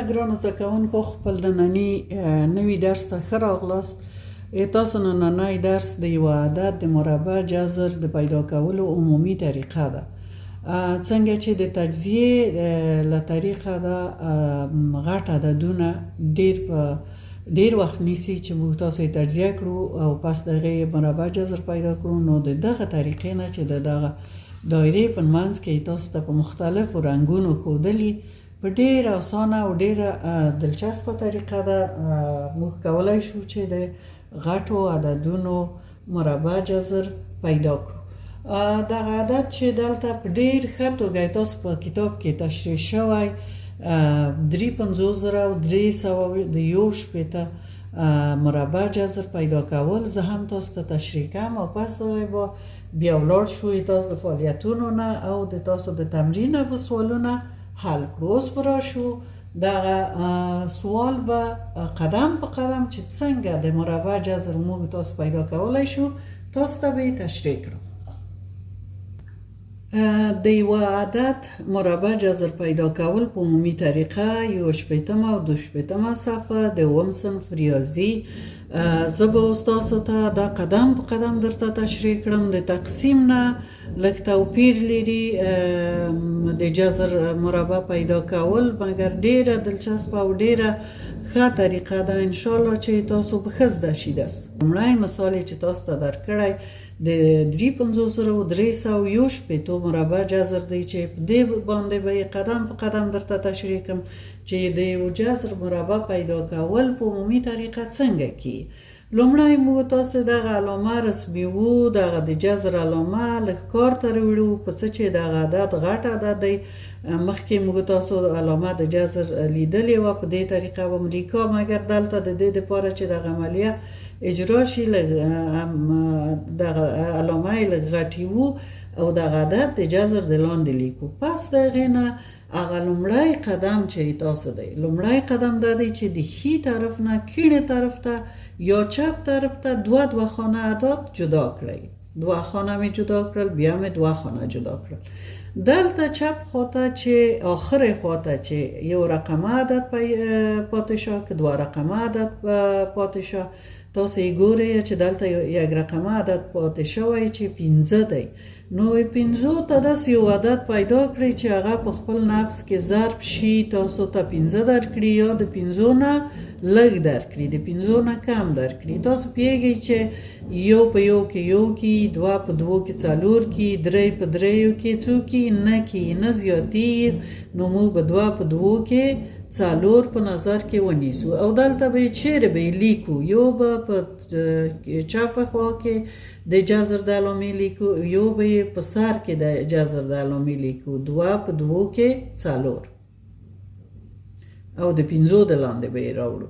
ګرانو زده کوونکو، خپل ننني نوي درس ته ښه راغلاست. تاسو نننی درس د یو عدد د مربع جذر د پیدا کولو عمومي طریقه ده. څنګه چې د تجزیې له طریقه ده غټ عددونه ډیر وخت نیسي چې موږ تاسو یې تجزیه کړو او پس د هغې مربع جذر پیدا کړو. نو د دغه طریقې نه چې د دغه دایرې په منځ کې تاسو ته په مختلفو رنګونو ښودلي په ډیره اسانه او ډیره دلچسپه طریقه ده موږ کولی شو چې د غټو عددونو مربع جذر پیدا کړو. دغه عدد چې دلته په ډیر ښه توګه تاسو په کتاب کې تشریح شوی 53,361 مربع جذر پیدا کول، زه هم تاسو ته تشریح کوم او پس دغه با بیا ولاړ شو تاسو د فعالیتونو نه او د تاسو د تمرین په سوالونه حل کړو. اوس به راشو دغه سوال به قدم په قدم چې څنګه د مربع جذر موږ تاسو پیدا کولی شو تاسو ته به یې تشریح کړم. د یو عدد مربع جذر پیدا کول په عمومي طریقه 1/8 او 2/8 صفحه د اووم صنف ریاضي. زه به اوس تاسو ته دا قدم په قدم درته تشریح کړم. د تقسیم نه لږ توپیر لري د جذر مربع پیدا کول، مګر ډیره دلچسپه او ډیره ښه طریقه ده. انشاءالله چې تاسو به ښه زده شي درس. لومړی مثال چې تاسو ته درکړی د 53,361 مربع جذر دی چې په دې باندې به قدم په قدم درته تشریح کړم چې د یو جذر مربع پیدا کول په عمومي طریقه څنګه کی. لومړی موږ تاسو دغه علامه رسموو، دغه د جذر علامه لږ کار ته راوړو په څه چې دغه عدد غټ عدد دی. مخکې موږ تاسو علامه د جذر لیدلې وه په دې طریقه به مو لیکا، مګر دلته د دې دپاره چې دغه عملیه اجرا شي دغه علامه یې لږ غټې وو او دغه عدد د جذر د لاندې لیکو. پس د هغې نه هغه لومړی قدم چې تاسو دی، لومړی قدم دا دی چې د ښي طرف نه کیڼې طرف ته یا چپ طرف ته دوه خانه اعداد جدا کړئ. دوه خانه مې جدا کړل، بیا مې دوه خانه جدا کړل. دلته چپ خواته چې آخر خواته چې یو رقمه عدد پاتې شو که دوه رقمه عدد پاتې شو، تاسو یې ګورئ چې دلته یک رقمه عدد پاتې شوی چې 5 دی. نو 5 ته داسې یو عدد پیدا کړئ چې هغه په خپل نفس کې ضرب شي، تاسو ته 5 درکړي یا د 5 نه لږ درکړي، د 5 نه کم درکړي. تاسو پوهیږئ چې یو په یو کې یو کې، دوه په دوو کې څلور کې، درې په دریو کې څو کې نه کې نه زیاتېږي. نو موږ به دوه په دوو کې څلور په نظر کې ونیسو او دلته به چیرې به لیکو، یو به په چپه خوا کې د جذر د علامې لیکو، یو به په سر کې د جذر د علامې لیکو. دوه په دوو کې څلور او د 5 د لاندې به یې راوړو.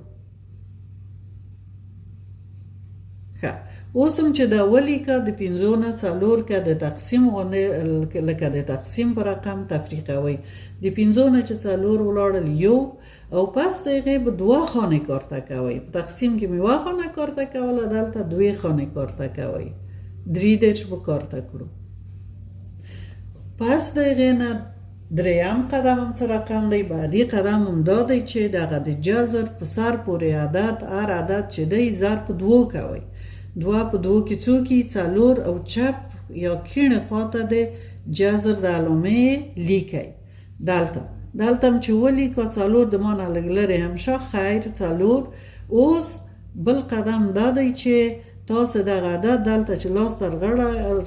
ښه، اوس هم چې دا ولیکه د 5 نه 4 که د تقسیم غوندې لکه د تقسیم په رقم تفریقوئ. د 5 نه چې 4 ولاړل یو او پس د هغې به 2 خانې کارته کوئ. په تقسیم کې مې 1 خانه کارته کوله، دلته 2 خانې کارته کوئ. 3 به کارته کړو. پس د هغې نه دریم قدم هم څه رقم دی؟ بعدي قدم هم دا دی چې دغه د جذر په سر پورې عدد هر عدد چې دی ضرب په 2 کوئ. 2 په 2 کې څو کې 4 او چپ یا کیڼې خواته د جذر د علامې لیکئ. دلته هم چې ولیکه 4 د ما نه لږ لرې همشه خیر 4. اوس بل قدم دا دی چې تاسو دغه عدد دلته چې لاس ته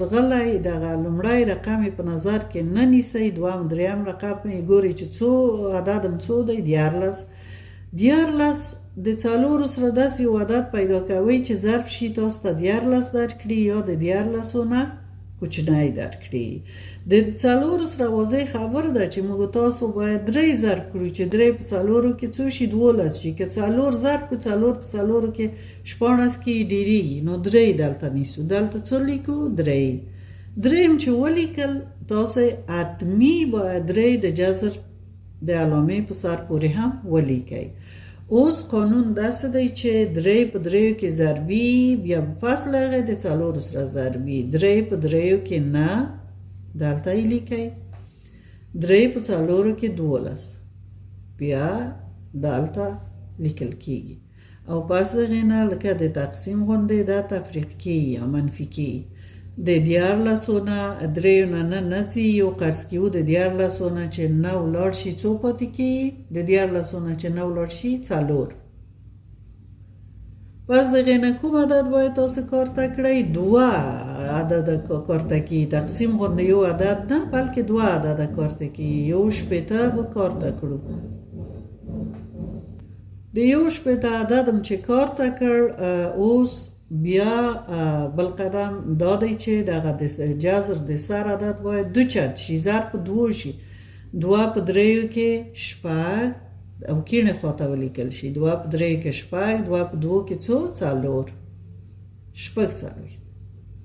رغلی دغه لومړی رقم په نظر کې نه نیسئ، دوهم دریم رقم یې ګورئ چې څو عدد هم څو دی 14. 14 د 4 سره داسې یو عدد پیدا کوئ چې ضرب شي تاسو ته 14 درکړي یا د 14 نه کوچنی درکړي. د 4 سره واضح خبر ده چې موږ تاسو باید 3 ضرب کړو چې 3 په 4 کې څو شي 12 شي، که 4 ضرب کړو 4 په 4 کې 14 کې ډیریږي. نو 3 دلته نیسو، دلته څو لیکو 3. دریم چې ولیکل تاسو حتمي باید 3 د جذر د علامې په سر پورې هم ولیکئ. اوس قانون داسې دی چې 3 په 3 کې ضربي، بیا پس له هغې د 4 سره ضربي. 3 په 3 کې نه، دلته یې لیکئ. 3 په 4 کې 12، بیا دالته لیکل کیږي او پس دغې نه لکه د تقسیم غوندې دا تفریق کیږي یا منفي کیږي د 14 نه 3 نه نه ځي یو قرض کیو د 14 نه چې 9 ولاړ شي څو پاتې کیږي د 14 نه چې 9 ولاړ شي 4 پس دغې نه کوم عدد باید تاسو کارته کړئ 2 عدد کارته کی تقسیم غوندې یو عدد نه بلکې 2 عدد کارته کی یو شپېته به کارته کړو د یو شپېته عددم چې کارته کړ اوس بیا بل قدم دا دی چې دغه د جذر د سر عدد باید 2 چند شي ضرب په 2 شي 2 په 3 کې شپږ او کینه خواته ولیکل شي 2 په 3 کې شپږ 2 په 2 کې څو 4 شپږ څلوي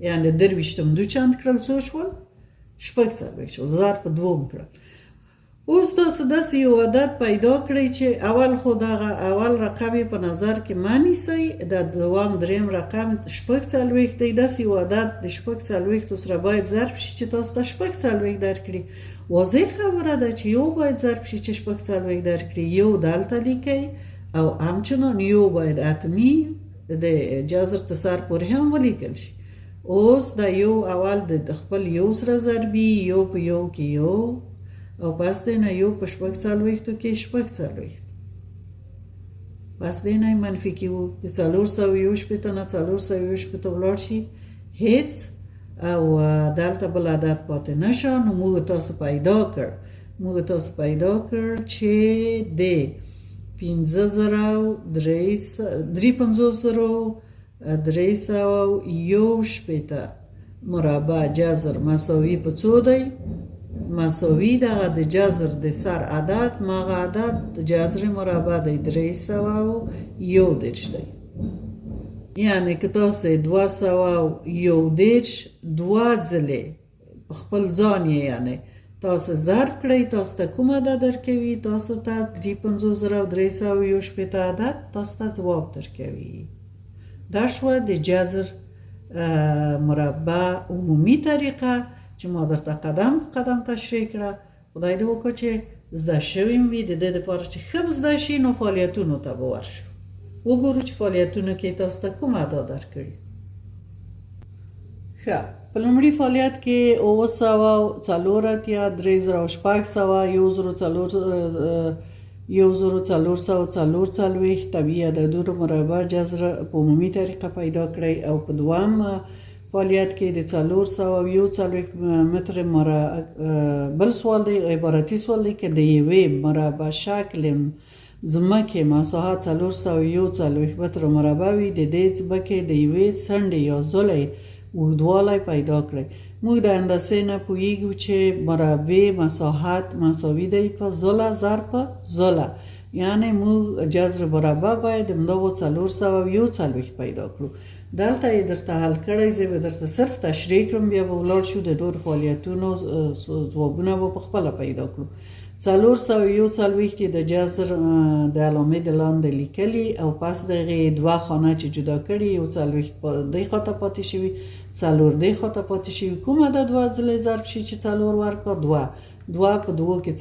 یعنی 23 چند کړل څو شول شپږ څلوي شول ضرب په 2 کړل اوس تاسو داسې یو عدد پیدا کړئ چې اول خو دغه اول رقم په نظر کې مانیسئ د دوام دریم رقم شپږ څلوېښت دی داسې یو عدد د شپږ څلوېښتو سره باید ضرب شي چې تاسو ته شپږ څلوېښت درکړي واضح خبره ده چې یو باید ضرب شي چې شپږ څلوېښت درکړي یو دلته لیکئ او همچنان یو باید حتمي د جذر تر سر پورې هم ولیکل شي اوس دا یو اول د خپل یو سره ضربي یو په یو کې یو او پس دینا یو په شپږ څلوېښتو کې شپږ څلوېښت پس دینا منفي کیو د 400 نه 400 ولاړ شي هیڅ او دلته بل عدد پاتې نشه نو موږ تاسو پیدا کړ چې د 53,350 مربع جذر مساوي په څو دی مساوي دغه د جذر د سر عدد مغه عدد جذر مربع دی 301 دی یعنی که تاسو 211 دوه ځلې خپل ځان یعنی تاسو ضرب کړئ تاسو ته کوم عدد درکوي تاسو ته 53,350 عدد تاسو ته ځواب درکوي دا شو د جذر مربع عمومي طریقه چې ما درته قدم قدم تشریح کړه خدای دې وکړه چې زده شویم وي د دې لپاره چې ښه زده شي نو فعالیتونو ته به ورشو وګورو چې فعالیتونو کې تاسو ته کوم اعداد درکړي ښه په لومړي فعالیت کې 904,440 طبیعي عددونو مربع جذر په عمومي طریقه پیدا کړئ او په دوام فعالیت کې د 441 متر بل سوال دی عبارتي سوال دی که د یوې مربع شکل ځمکې مساحت 441 متر مربع وي د دې ځمکې د یوې څنډې یا زلې اوږدوالی پیدا کړئ موږ د اندازې نه پوهیږو چې مربع مساحت مساوي دی په زله ضرب په زله یعنی موږ جذر مربع باید همدغو 441 پیدا کړو دلته یې درته حل کړی زه به درته صرف تشریح کړم بیا به ولاړ شو د نورو فعالیتونو ځوابونه به په خپله پیدا کړو 441 د جذر د علامې د لاندې لیکلي او پس دغې دوه خانه چې جدا کړي یو 40 دې خواته پاتې شوي 4 دې خواته پاتې شوي کوم عدد دوه ځلې ضرب شي چې 4 ورکړه 2 په 2 کې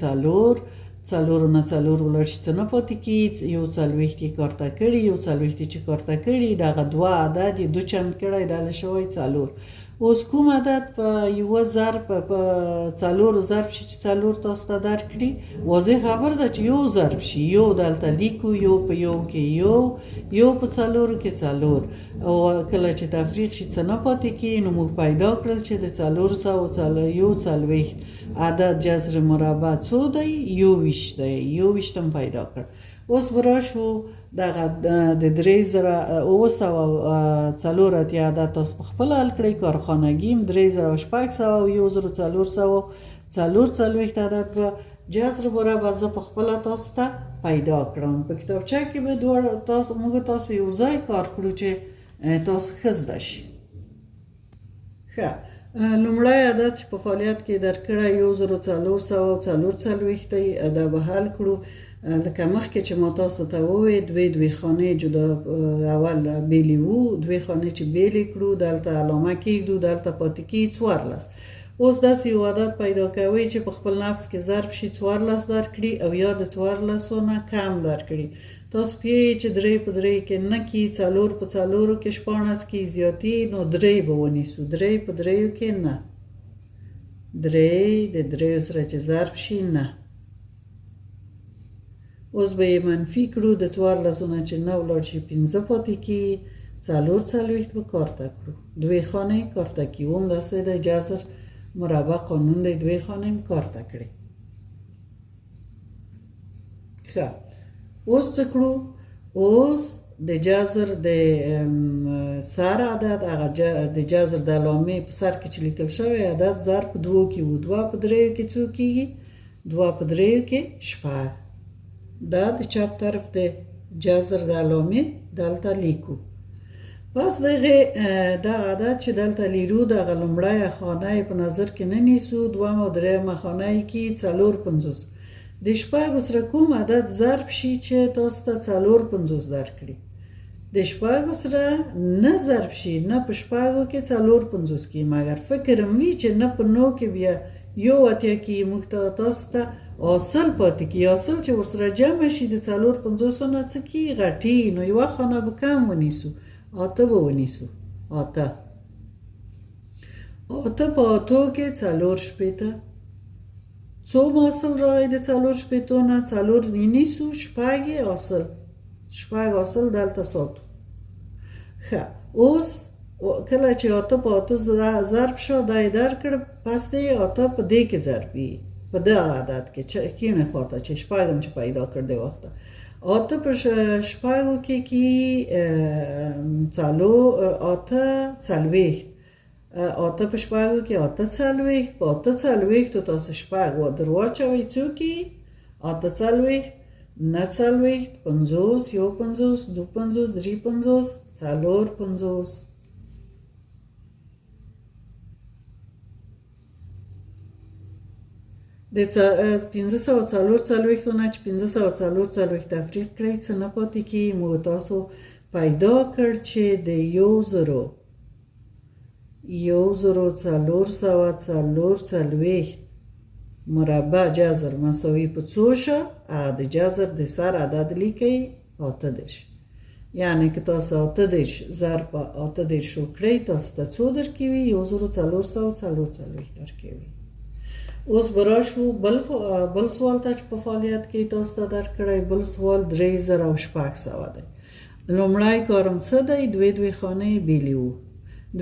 4 نه 4 ولاړ شي څه نه پاتې کېږي یو 40 یې کارته کړي یو 40 چې کارته کړي دغه دوه عدد یې 2 چند کړی دله شوی 4 اوس کوم عدد په یوه ضرب په 4 ضرب شي چې 4 تاسو ته درکړي واضح خبره ده چې یو ضرب شي یو دلته لیکو یو په یو کې یو په 4 کې 4 او کله چې تفریق شي څه نه پاتې کېږي نو موږ پیدا کړل چې د 441 عدد جذر مربع څو دی 21 دی 21 هم پیدا کړ اوس به راشو دغه د 3,904 عدد تاسو په خپل حل کړئ کارخانګي 3,600,440 عدد به جذر مربع زه په خپله تاسو ته پیدا کړم په کتابچه کې به موږ تاسو یو ځای کار کړو چې تاسو ښه زده شي ښه لومړی عدد چې په فعالیت کې درکړی 1,440 دی دا به حل کړو لکه مخکې چې ما تاسو ته وویل دوې خانې جدا اول بیلې وو دوې خانې چې بیلې کړو دلته علامه کېږدو دلته پاتې کېږي 14 اوس داسې یو عادت پیدا کوئ چې په خپل نفس کې ضرب شي 14 درکړي او یا د 14 نه کم درکړي. تاسو پوهیږئ چې 3 په 3 کې نه کي، 4 په 4 کې 14 کې زیاتي، نو 3 به ونیسو. 3 په 3 کې نه، 3 د 3 سره چې ضرب شي نه. اوس به یې منفي کړو، د 14 نه چې 9 ولاړ شي 15 پاتې کي، 4 به کارته کړو. 2 خانه کارته کي. هم داسې د جذر مربع قانون دی، 2 خانه کارته کړي. ښه، اوس څه کړو؟ اوس د جذر د سر عدد، هغه د جذر د علامې په سر کې چې لیکل شوی عدد ضرب 2 کې و. 2 په 3 کې څو کېږي؟ 2 په 3 کې 6. دا د چپ طرف د جذر د علامې دلته لیکو. پس دغه عدد چې دلته لیرو دغه لومړی خانه په نظر کې نه نیسو، دویم او درېیم خانه کې 450. د شپږو سره کوم عدد ضرب شي چې تاسو ته 450 درکړي؟ د شپږو سره نه ضرب شي، نه په شپږو کې 450 کې، مګر فکر مې چې نه په 9 کې بیا یو اتیا کې موږ ته تاسو ته حاصل پاتې کې. حاصل چې ورسره جمع شي د 450 نه څه کې غټي، نو یوه خانه به کم ونیسو، 8 به ونیسو. 8 په 8 کې 4 شپېته. څو حاصل راغی د 4 شپېتو نه؟ 4 نیسو، 6 حاصل، 6 حاصل دلته ساتو. ښه، اوس کله چې 8 په 8 ضرب شو دا یې درکړ، پس دی 8 په دې کې ضربي، په دغه عدد کې چې کینه خواته چې 6 چې پیدا کړ د وخته. 8 په 6 کې کی 8 40. 8 په 6 کې 8 40. په 8 40 تاسو 6 درواچوي څو کې 8 40 نه 40 50 یو 50 دو 50 3 50 4 50. د 540 نه چې 540 تفریق کړئ څه نه پاتې کېږي. موږ تاسو پیدا کړ چې د 1440 مربع جذر مساوي په څو شه؟ هغه د جذر د سر عدد لیکئ 8. یعنی که تاسو 8 ضرب 8 کړئ تاسو ته څو درکوي؟ 1440 درکوي. اوس براشو بل سوال ته چې په فعالیت کې تاسو ته درکړی. بل سوال 3600 دی. لومړی کارم څه دی؟ 2 خانه بیلې وو.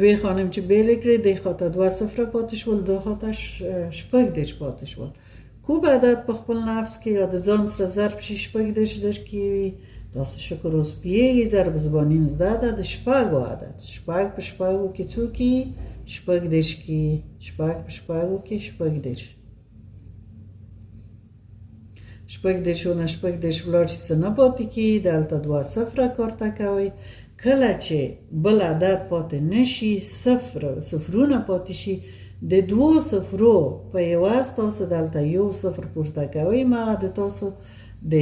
2 خانه چې بیلې کړې دی خواته 2 صفره پاتې شول، دو خواته 6 پاتې شول. کوم عدد په خپل نفس کې یا د ځان سره ضرب شي 6 درکوي؟ تاسو شکر اوس پوهیږئ ضرب زباني مو زده ده. د 6 عدد 6 په 6 کې څو کې 6 کې 6 په 6 کې 6 نه 6 ولاړ شي څه نه پاتې کېږي. دلته 2 صفره کارته کوئ. کله چې بل عدد پاتې نشي، صفرونه پاتې شي، د 2 صفرو په عوض تاسو دلته 1 صفر پورته کوئ. ما د تاسو د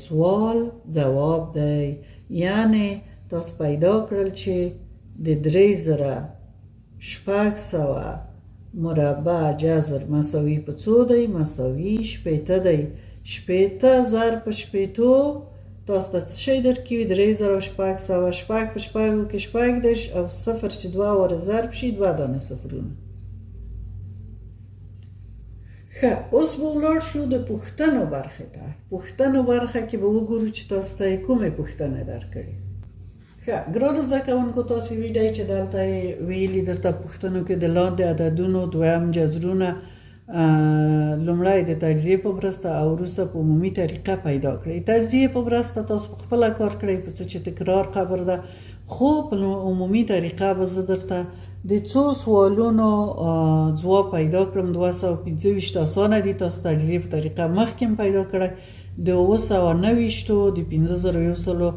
سوال جواب دی. یعنی تاسو پیدا کړل چې د 3600 مربع جذر مساوي په څو دی؟ مساوي 8 دی. 8 ضرب په 8 تاسو ته څه شی درکوي؟ 3600. 6 په 6 کې 6 او صفر چې 2 واره ضرب شي 2 دانه صفرونه. ښه، اوس به ولاړ شو د پوښتنو برخې ته. پوښتنو برخه کې به وګورو چې تاسو ته کومې پوښتنې درکړي. ښه، ګرانو زده کوونکو، تاسو ویډیو چې دلته ویلي درته پوښتنو کې د لاندې عددونو دویم جذرونه لومړی د تجزیې په مرسته او وروسته په عمومي طریقه پیدا کړئ. تجزیې په مرسته تاسو په خپله کار کړئ، په څه چې تکرار خبر ده، خو په عمومي طریقه به زه درته د څو سوالونو ځواب پیدا کړم. 225 اسانه دي. تاسو تجزیې په طریقه مخکې پیدا کړئ. د 990 د 5100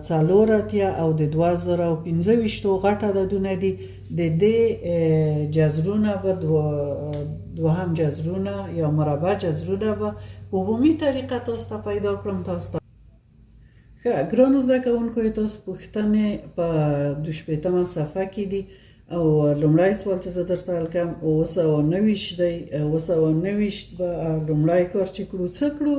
4 اتیا او د 2025 غټ عددونه دي. د دې جذرونه به دوهم جذرونه یا مربع جذرونه به په عمومي طریقه تاسو ته پیدا کړم. تاسو ته ښه ګرانو زده کوونکو، تاسو پوښتنې په 2 صفحه کې دي. او لومړی سوال چې زه درته حل کوم 929 دی. 929 به لومړی کار چې کړو څه کړو،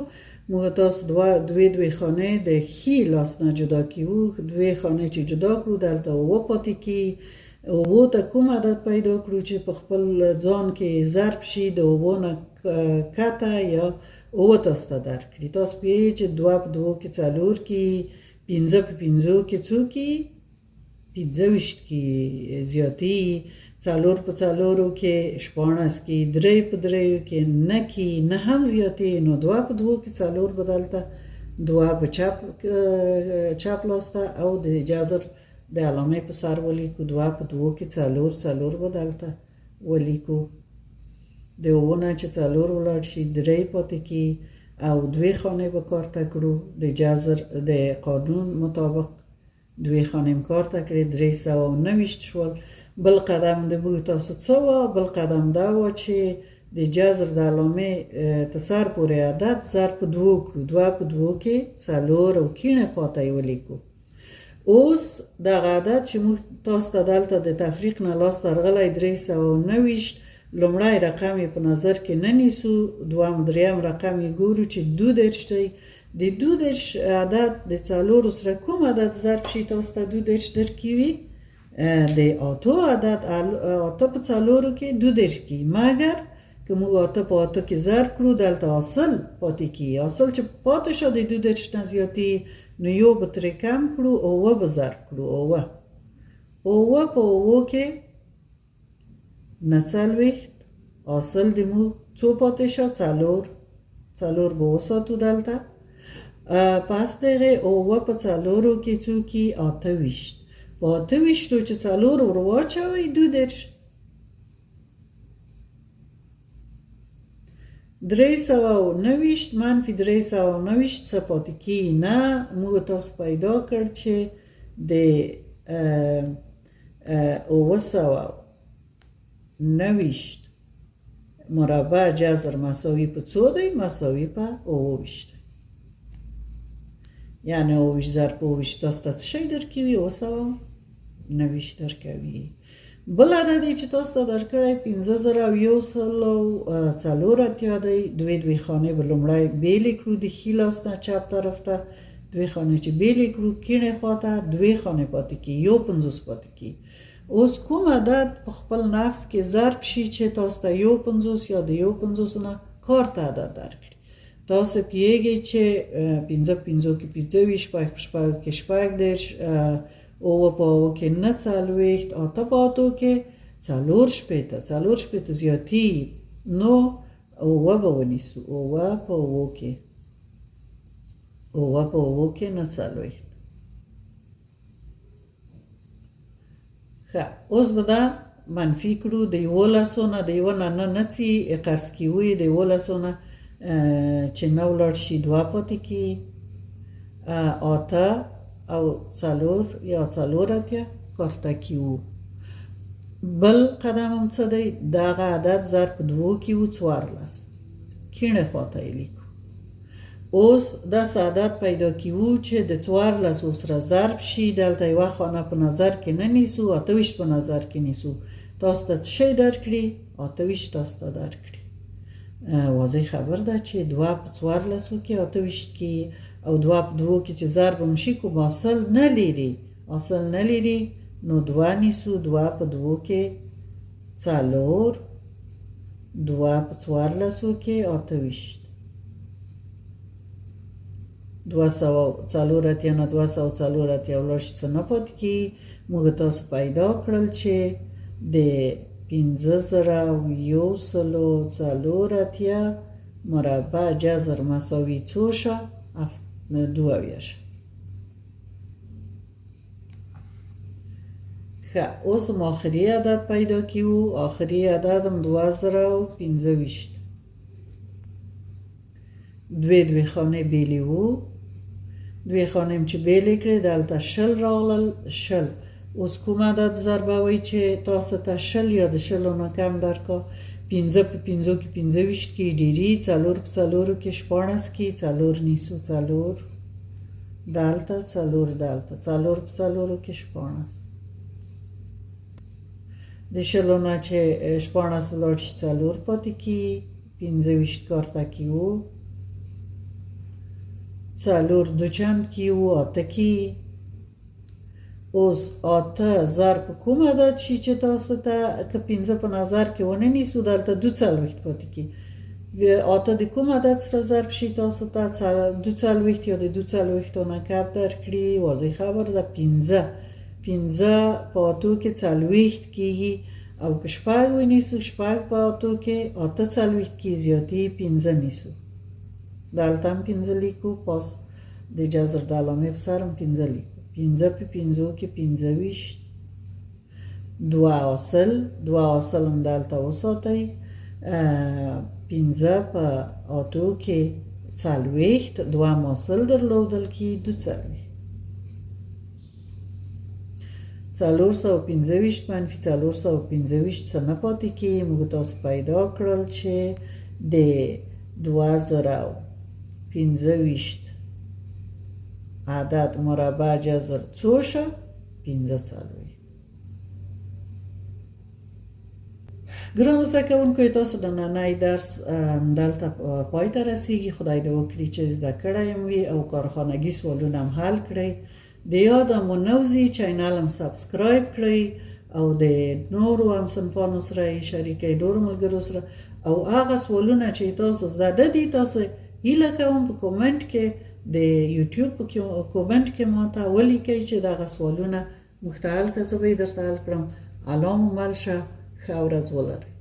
موږ تاسو دوې خانې د ښي لاس نه جدا کیو. دوې خانې چې جدا کړو دلته اووه پاتې کی. اووه ته کوم عدد پیدا کړو چې په خپل ځان کې ضرب شي د اووه نه کته یا اووه تاسو ته درکړي. تاسو پوهیږئ چې 2 په 2 کې 4 کی، 15 په 15 کې څو کی 25 کی زیاتی، 4 په 4 کې 16 کی، 3 په 3 کې 9 کی، 9 هم زیاتی. نو 2 په 2 کې 4 بدلته 2 په چپ لاسته او د جذر د علامه په سر ولیکو. 2 په 2 کې 4 بدلته ولیکو. د اوونه چې 4 ولاړ شي 3 پاتې کی او 2 خانې به کار ته کړو. د جذر د قانون مطابق 2 خانې کار ته کړې 329 شول. بل قدم د بو تاسو څه و؟ بل قدم دا و چې د جذر د علامه تسر پورې عدد ضرب په 2 کړو. 2 په 2 کې 4 او کینه خواته ولیکو. اوس دغه عدد چې موږ تاسو ته دلته د تفریق نه لاس ترغلی 329 لومړی رقم یې په نظر کې نه نیسو، دوم دریم رقم یې ګورو چې 22 دی. د 22 عدد د 4 سره کوم عدد ضرب شي تاسو ته 22 درکوي؟ د 8 عدد 8 په 4 کې 22 کی، مګر که موږ 8 په 8 کې ضرب کړو دلته حاصل پاتې کی. حاصل چې پاتې شو د 22 نه زیاتی، نو یو به ترې کم کړو، اووه به ضرب کړو. اووه په اووه کې 49 حاصل د موږ څو پاتې شو؟ 4 به وساتو دلته. پس دغه اووه په 4 کې څو کی 28. په 28 چې 4 ور واچوئ 22. 329 منفي 329 څه پاتې کی؟ نه، موږ تاسو پیدا کړ چې د 990 مربع جذر مساوی په څو دی؟ مساوی په 28. یعنی 28 ضرب 28 تاسو ته څه شی درکوي؟ 990 درکوي. بل عدد چې تاسو ته درکړی 5104 دی. دوې خانې به لومړی بیلې کړو د ښي لاس نه چپ طرف ته. 2 خانې چې بیلې کړو کیڼې خواته 2 خانې پاتې کی، 51 پاتې کی. اوس کوم عدد په خپل نفس کې ضرب شي چې تاسو ته 51 یا د 51 نه کار ته عدد درکړي. تاسو پیږئ چې 15 کې 25 شپږ کې شپږ دېرش، اووه په اووه کې 49، 8 په 8 کې 4 زیاتی. نو اووه به ونیسو. اووه په اووه کې 49. ښه، اوس به دا منفي کړو. د 11 نه د 1 نه نڅي قرض کیوي. د 11 نه چې 9 لاړ شي 2 پاتې کی، 8 او 4 یا 4 اتیا کارته کیو. بل قدم هم څه دی؟ دغه عدد ضرب 2 کیو 14 کینه خواته لیکو. اوس داس عدد پیدا کیو چې د 14 سره ضرب شي. دلته یوه خانه په نظر کې نه نیسو، 28 په نظر کې نیسو. تاسو ته څه شی درکړي؟ 28 تاسو ته درکړي. واضح خبر ده چې 2 په 14 کې 28 کې او 2 په 2 کې چې ضرب هم شي کوم اصل نه لري. نو 2 نیسو. 2 په 2 کې 4، 2 په 14 کې 28. 204 اتیا نه 204 اتیا ولر شي څه نه پاتې کی. موږ تاسو پیدا کړل چې د 5104 اتیا مربع جذر مساوی څو شه؟ 2. ښه، اوس هم آخري عدد پیدا کیو. آخري عدد هم 2025. دوی خانه بیلی وو. دوی خانه هم چې بیلی کړی دلته 0 راغلل. 0 اوس کوم عدد ضربوي چې تاسو ته 0 یا د 0 نه کم درکا؟ 15 په 15 کې 25 کې ډیری، 4 په 4 کې 16 کې 4 نیسو. 4 دلته 4 په 4 کې 16. د شلو نه چې 14 ولاړ شي 4 پاتې کیږي 25 کارته کیږو 4 دوچند کیږو 8 کیږي اوس 8 ضرب کوم عدد شي چې تاسو ته که 15 په نظر کې ونه نیسو دلته 42 پاتې کیږي 8 د کوم عدد سره ضرب شي تاسو ته 42 یا د 42 نه کم درکړي واضح خبره ده 15 په 8 کې 40 کیږي او که شپږ ونیسو شپږ په 8 کې 48 کې زیاتې 15 نیسو دلته هم 15 لیکو پاس د جذر د علامې په سر هم 15 لیکو 15 په 15 کې 25 دوه اصل هم دلته وساتئ 15 په 8 کې 40 دوه اصل درلودل کې 42 425 منفي 425 څه نه پاتې کیږي موږ تاسو پیدا کړل چې د 2025 عدد مربع جذر څو شه 15 ګرانو زده کوونکو تاسو د نننۍ درس دلته پای ته رسیږي خدای دې وکړي چې زده کړی یم وي او کارخانګي سوالونه هم حل کړئ د یاد مو نوزي چینل هم سبسکرایب کړئ او د نورو هم صنفانو سره یې شریکئ نورو ملګرو سره او هغه سوالونه چې تاسو زده دي تاسو هیله کوم په کومنټ کې د یوټیوب په کومنټ کې ماته ولیکئ چې دغه سوالونه مختل کړه زه به یې درته حل کړم الله مو مل شه ښه ورځ ولرئ